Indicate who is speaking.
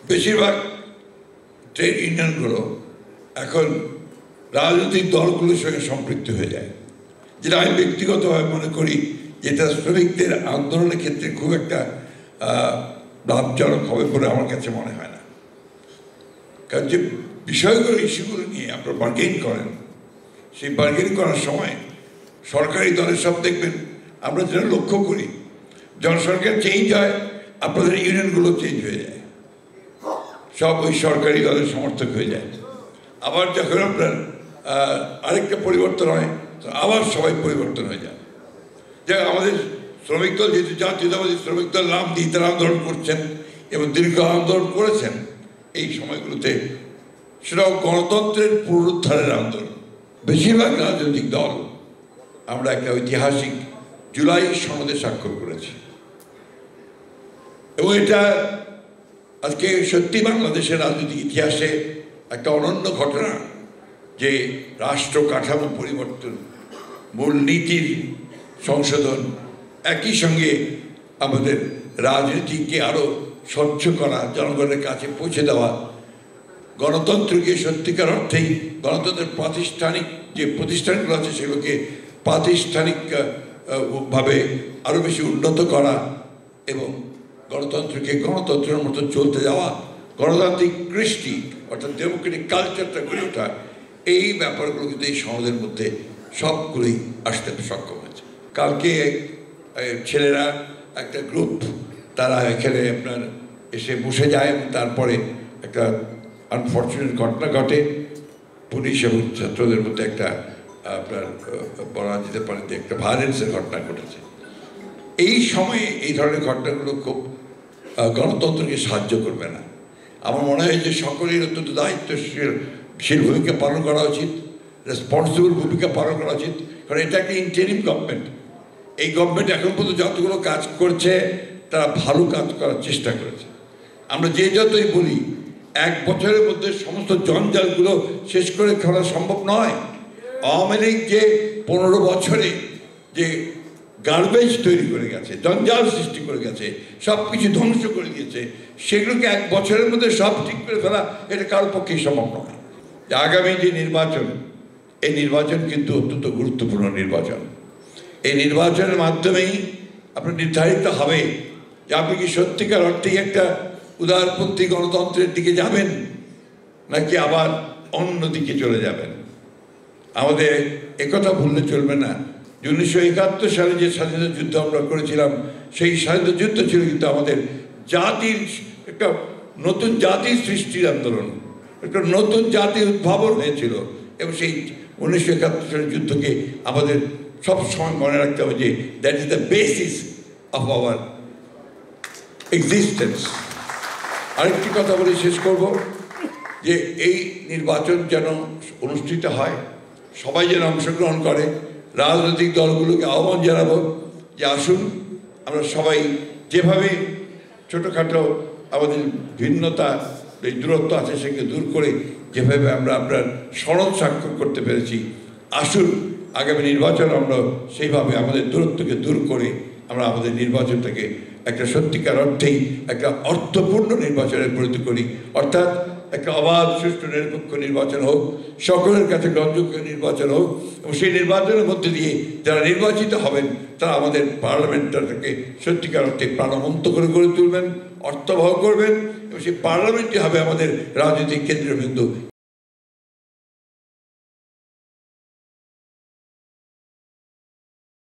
Speaker 1: বেশিরভাগ ট্রেড ইউনিয়নগুলো এখন রাজনৈতিক দলগুলোর সঙ্গে সম্পৃক্ত হয়ে যায়, যেটা আমি ব্যক্তিগতভাবে মনে করি যেটা শ্রমিকদের আন্দোলনের ক্ষেত্রে খুব একটা লাভজনক হবে বলে আমার কাছে মনে হয় না। কারণ যে বিষয়গুলো ইস্যুগুলো নিয়ে আপনারা বার্গেন করেন, সেই বার্গেন করার সময় সরকারি দলের সব দেখবেন, আমরা যেটা লক্ষ্য করি যখন সরকার চেঞ্জ হয় আপনাদের ইউনিয়নগুলো চেঞ্জ হয়ে যায়, সব ওই সরকারি দলের সমর্থক হয়ে যায়। আবার যখন আপনার আরেকটা পরিবর্তন হয় আবার সবাই পরিবর্তন হয়ে যায়। যে আমাদের শ্রমিক দল যেহেতু জাতীয়তাবাদী শ্রমিক দল নাম দিয়ে তারা আন্দোলন করছেন এবং দীর্ঘ আন্দোলন করেছেন এই সময়গুলোতে, সেটাও গণতন্ত্রের পুনরুদ্ধারের আন্দোলন। বেশিরভাগ রাজনৈতিক দল আমরা একটা ঐতিহাসিক জুলাই সনদে স্বাক্ষর করেছি এবং এটা আজকে সত্যি বাংলাদেশের রাজনৈতিক ইতিহাসে একটা অনন্য ঘটনা যে রাষ্ট্র কাঠামো পরিবর্তন, মূলনীতির সংশোধন, একই সঙ্গে আমাদের রাজনীতিকে আরও স্বচ্ছ করা, জনগণের কাছে পৌঁছে দেওয়া, গণতন্ত্রকে সত্যিকার অর্থেই গণতন্ত্রের প্রাতিষ্ঠানিক যে প্রতিষ্ঠানগুলো আছে সেগুলোকে প্রাতিষ্ঠানিকভাবে আরও বেশি উন্নত করা এবং গণতন্ত্রকে গণতন্ত্রের মতো চলতে যাওয়া, গণতান্ত্রিক কৃষ্টি অর্থাৎ ডেমোক্রেটিক কালচারটা গড়ে ওঠা, এই ব্যাপারগুলো কিন্তু এই সমাজের মধ্যে সবগুলোই আসতে সক্ষম হয়েছে। কালকে ছেলেরা একটা গ্রুপ তারা এখানে আপনার এসে বসে যায় এবং তারপরে একটা আনফর্চুনেট ঘটনা ঘটে, পুলিশ এবং ছাত্রদের মধ্যে একটা আপনার বলা যেতে পারে যে একটা ভায়োলেন্সের ঘটনা ঘটেছে। এই সময়ে এই ধরনের ঘটনাগুলো খুব গণতন্ত্রকে সাহায্য করবে না। আমার মনে হয় যে সকলের অত্যন্ত দায়িত্বশীল ভূমিকা পালন করা উচিত, রেসপন্সিবল ভূমিকা পালন করা উচিত। কারণ এটা একটা ইন্টারিম গভর্নমেন্ট, এই গভর্নমেন্ট এখন পর্যন্ত যতগুলো কাজ করছে তারা ভালো কাজ করার চেষ্টা করেছে। আমরা যে যতই বলি 1 বছরের মধ্যে সমস্ত জঞ্জালগুলো শেষ করে ফেলা সম্ভব নয়। আওয়ামী লীগ যে 15 বছরে যে গার্বেজ তৈরি করে গেছে, জঞ্জাল সৃষ্টি করে গেছে, সব কিছু ধ্বংস করে দিয়েছে, সেগুলোকে 1 বছরের মধ্যে সব ঠিক করে ফেলা এটা কারোর পক্ষেই সম্ভব নয়। আগামী যে নির্বাচন, এই নির্বাচন কিন্তু অত্যন্ত গুরুত্বপূর্ণ নির্বাচন। এই নির্বাচনের মাধ্যমেই আপনার নির্ধারিত হবে যে আপনি কি সত্যিকার অর্থেই একটা উদারপন্থী গণতন্ত্রের দিকে যাবেন নাকি আবার অন্য দিকে চলে যাবেন। আমাদের একথা ভুললে চলবে না, 1971 সালে যে স্বাধীনতা যুদ্ধ আমরা করেছিলাম, সেই স্বাধীনতা যুদ্ধ ছিল কিন্তু আমাদের জাতির একটা নতুন জাতির সৃষ্টির আন্দোলন, একটা নতুন জাতির উদ্ভাবন হয়েছিল। এবং সেই 1971 সালের যুদ্ধকে আমাদের সবসময় মনে রাখতে হবে যে that is the basis of our existence. আরেকটি কথা বলে শেষ করব যে এই নির্বাচন যেন অনুষ্ঠিত হয়, সবাই যেন অংশগ্রহণ করে। রাজনৈতিক দলগুলোকে আহ্বান জানাবো যে আসুন আমরা সবাই যেভাবে ছোটোখাটো আমাদের ভিন্নতা, এই দূরত্ব আছে সেকে দূর করে যেভাবে আমরা আপনার সনদ স্বাক্ষর করতে পেরেছি, আসুন আগামী নির্বাচন আমরা সেইভাবে আমাদের দূরত্বকে দূর করে আমরা আমাদের নির্বাচনটাকে একটা সত্যিকার অর্থেই একটা অর্থপূর্ণ নির্বাচনে পরিণত করি। অর্থাৎ একটা অবাধ, সুষ্ঠু, নিরপেক্ষ নির্বাচন হোক, সকলের কাছে গ্রহণযোগ্য নির্বাচন হোক এবং সেই নির্বাচনের মধ্যে দিয়ে যারা নির্বাচিত হবেন তারা আমাদের পার্লামেন্টটাকে সত্যিকার অর্থে প্রাণবন্ত করে গড়ে তুলবেন, অর্থবহ করবেন এবং সেই পার্লামেন্টই হবে আমাদের রাজনৈতিক কেন্দ্রবিন্দু।